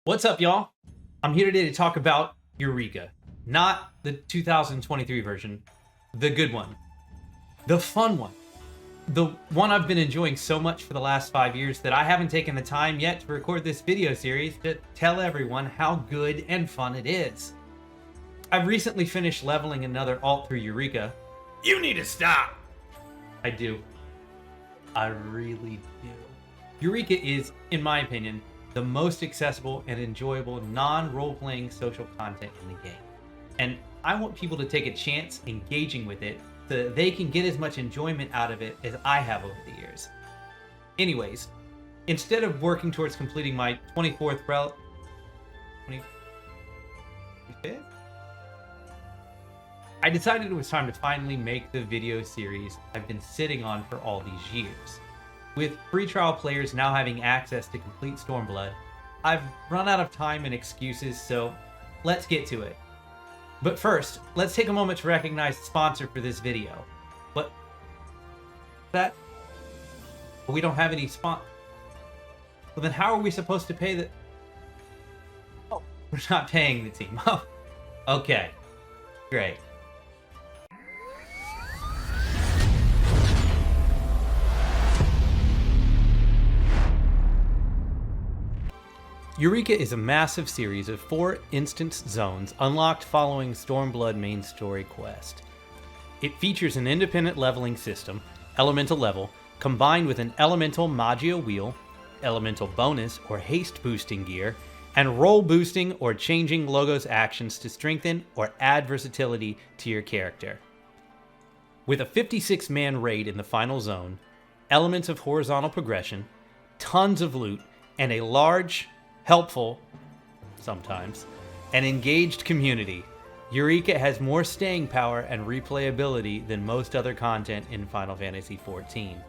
What's up, y'all? I'm here today to talk about Eureka. Not the 2023 version, the good one, the fun one, the one I've been enjoying so much for the last 5 years that I haven't taken the time yet to record this video series to tell everyone how good and fun it is. I've recently finished leveling another alt through Eureka. You need to stop! I do. I really do. Eureka is, in my opinion, the most accessible and enjoyable non-role-playing social content in the game. And I want people to take a chance engaging with it so that they can get as much enjoyment out of it as I have over the years. Anyways, instead of working towards completing my 25th? I decided it was time to finally make the video series I've been sitting on for all these years. With free trial players now having access to complete Stormblood, I've run out of time and excuses, so let's get to it. But first, let's take a moment to recognize the sponsor for this video. What? That? We don't have any Well, then how are we supposed to pay the... Oh, we're not paying the team. Oh, okay. Great. Eureka is a massive series of 4 instance zones unlocked following Stormblood main story quest. It features an independent leveling system, elemental level, combined with an elemental magia wheel, elemental bonus or haste boosting gear, and roll boosting or changing logos actions to strengthen or add versatility to your character. With a 56-man raid in the final zone, elements of horizontal progression, tons of loot, and a large, helpful, sometimes, and engaged community, Eureka has more staying power and replayability than most other content in Final Fantasy XIV.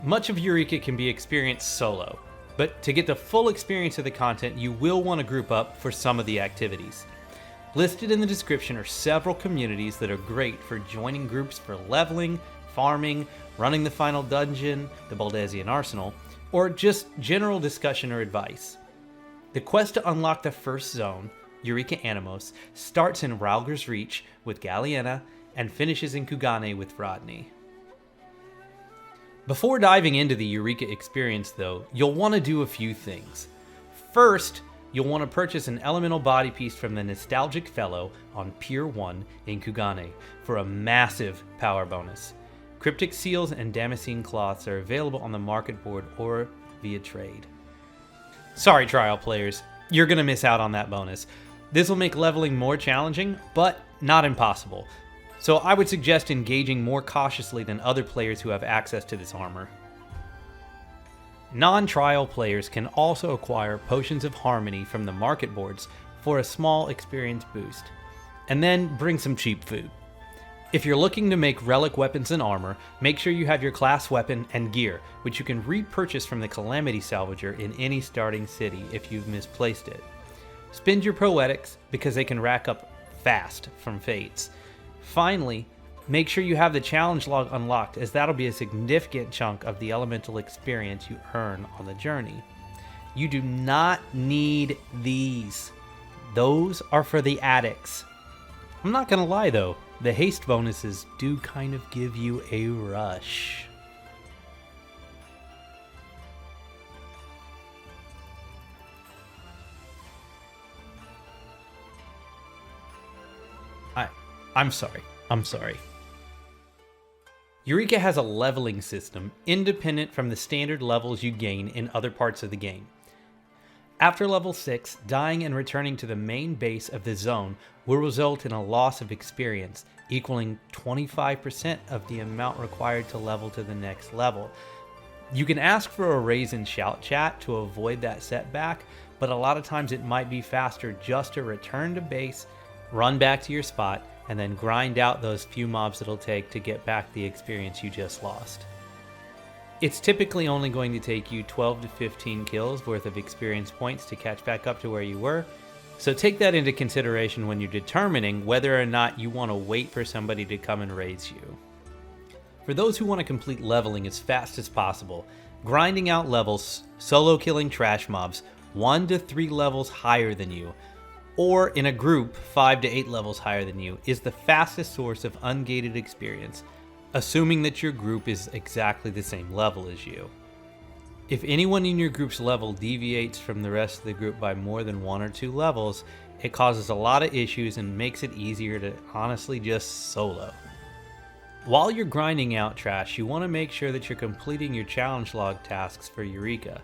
Much of Eureka can be experienced solo, but to get the full experience of the content, you will want to group up for some of the activities. Listed in the description are several communities that are great for joining groups for leveling, farming, running the final dungeon, the Baldesion arsenal, or just general discussion or advice. The quest to unlock the first zone, Eureka Animos, starts in Rauger's Reach with Galliena and finishes in Kugane with Rodney. Before diving into the Eureka experience though, you'll want to do a few things. First, you'll want to purchase an elemental body piece from the Nostalgic Fellow on Pier 1 in Kugane for a massive power bonus. Cryptic seals and Damascene cloths are available on the market board or via trade. Sorry, trial players, you're going to miss out on that bonus. This will make leveling more challenging, but not impossible. So I would suggest engaging more cautiously than other players who have access to this armor. Non-trial players can also acquire Potions of Harmony from the market boards for a small experience boost, and then bring some cheap food. If you're looking to make relic weapons and armor, make sure you have your class weapon and gear, which you can repurchase from the Calamity Salvager in any starting city if you've misplaced it. Spend your Poetics because they can rack up fast from fates. Finally, make sure you have the challenge log unlocked, as that'll be a significant chunk of the elemental experience you earn on the journey. You do not need these. Those are for the addicts. I'm not gonna lie though, the haste bonuses do kind of give you a rush. I'm sorry. Eureka has a leveling system independent from the standard levels you gain in other parts of the game. After level 6, dying and returning to the main base of the zone will result in a loss of experience, equaling 25% of the amount required to level to the next level. You can ask for a raise in shout chat to avoid that setback, but a lot of times it might be faster just to return to base, run back to your spot, and then grind out those few mobs it'll take to get back the experience you just lost. It's typically only going to take you 12 to 15 kills worth of experience points to catch back up to where you were, so take that into consideration when you're determining whether or not you want to wait for somebody to come and raise you. For those who want to complete leveling as fast as possible, grinding out levels, solo killing trash mobs, 1 to 3 levels higher than you, or in a group 5 to 8 levels higher than you, is the fastest source of ungated experience, assuming that your group is exactly the same level as you. If anyone in your group's level deviates from the rest of the group by more than 1 or 2 levels, it causes a lot of issues and makes it easier to honestly just solo. While you're grinding out trash, you want to make sure that you're completing your challenge log tasks for Eureka.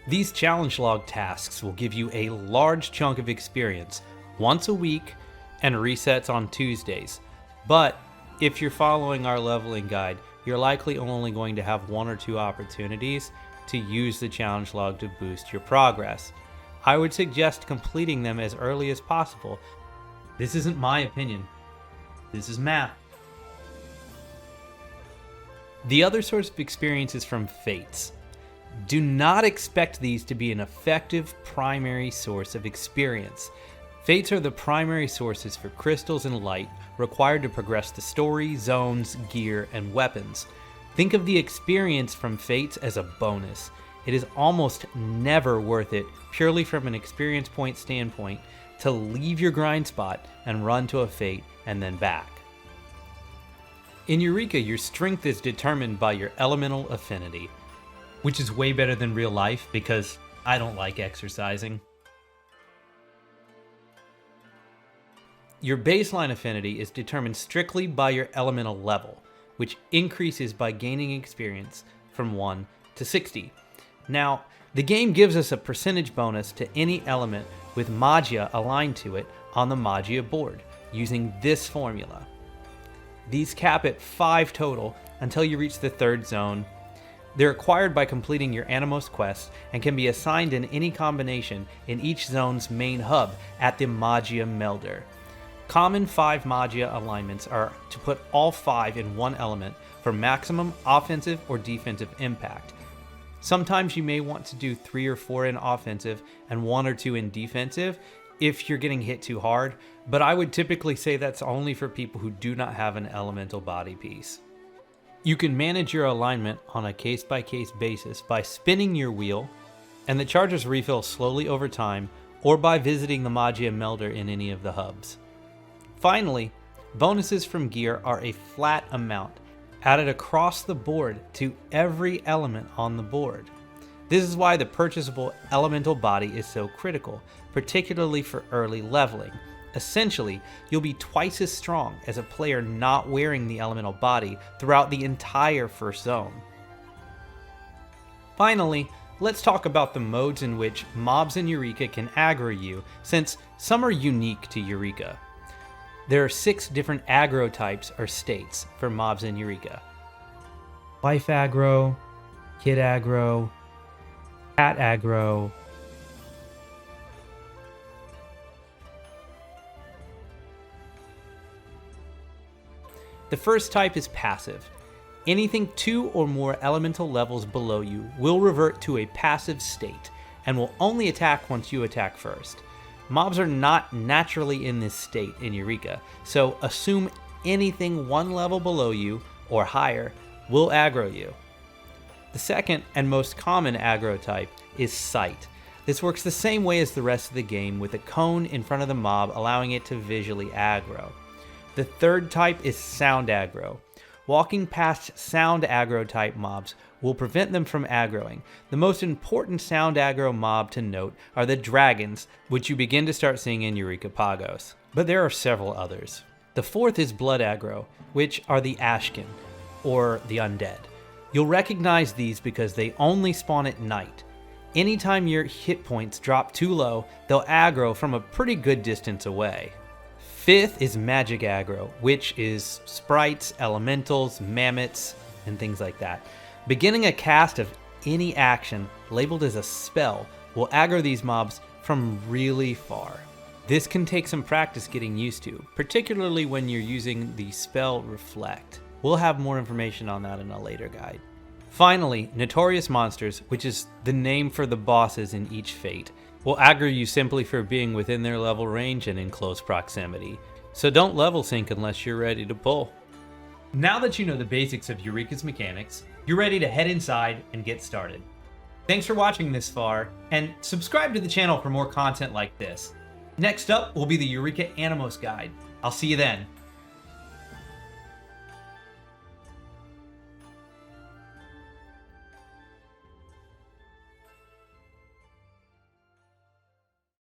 These challenge log tasks will give you a large chunk of experience once a week and resets on Tuesdays. But if you're following our leveling guide, you're likely only going to have 1 or 2 opportunities to use the challenge log to boost your progress. I would suggest completing them as early as possible. This isn't my opinion. This is math. The other source of experience is from fates. Do not expect these to be an effective primary source of experience. Fates are the primary sources for crystals and light required to progress the story, zones, gear, and weapons. Think of the experience from fates as a bonus. It is almost never worth it, purely from an experience point standpoint, to leave your grind spot and run to a fate and then back. In Eureka, your strength is determined by your elemental affinity, which is way better than real life because I don't like exercising. Your baseline affinity is determined strictly by your elemental level, which increases by gaining experience from 1 to 60. Now, the game gives us a percentage bonus to any element with Magia aligned to it on the Magia board, using this formula. These cap at 5 total until you reach the 3rd zone. They're acquired by completing your Animos quest and can be assigned in any combination in each zone's main hub at the Magia Melder. Common 5 Magia alignments are to put all 5 in one element for maximum offensive or defensive impact. Sometimes you may want to do 3 or 4 in offensive and 1 or 2 in defensive if you're getting hit too hard, but I would typically say that's only for people who do not have an elemental body piece. You can manage your alignment on a case-by-case basis by spinning your wheel, and the charges refill slowly over time, or by visiting the Magia Melder in any of the hubs. Finally, bonuses from gear are a flat amount added across the board to every element on the board. This is why the purchasable elemental body is so critical, particularly for early leveling. Essentially, you'll be twice as strong as a player not wearing the elemental body throughout the entire first zone. Finally, let's talk about the modes in which mobs in Eureka can aggro you, since some are unique to Eureka. There are 6 different aggro types or states for mobs in Eureka. Wife aggro, kid aggro, cat aggro, the first type is passive. Anything 2 or more elemental levels below you will revert to a passive state and will only attack once you attack first. Mobs are not naturally in this state in Eureka, so assume anything 1 level below you or higher will aggro you. The second and most common aggro type is sight. This works the same way as the rest of the game, with a cone in front of the mob allowing it to visually aggro. The third type is sound aggro. Walking past sound aggro type mobs will prevent them from aggroing. The most important sound aggro mob to note are the dragons, which you begin to start seeing in Eureka Pagos. But there are several others. The fourth is blood aggro, which are the Ashkin, or the undead. You'll recognize these because they only spawn at night. Anytime your hit points drop too low, they'll aggro from a pretty good distance away. Fifth is magic aggro, which is sprites, elementals, mammoths, and things like that. Beginning a cast of any action labeled as a spell will aggro these mobs from really far. This can take some practice getting used to, particularly when you're using the spell Reflect. We'll have more information on that in a later guide. Finally, Notorious Monsters, which is the name for the bosses in each fate, will aggro you simply for being within their level range and in close proximity. So don't level sync unless you're ready to pull. Now that you know the basics of Eureka's mechanics, you're ready to head inside and get started. Thanks for watching this far, and subscribe to the channel for more content like this. Next up will be the Eureka Animos Guide. I'll see you then.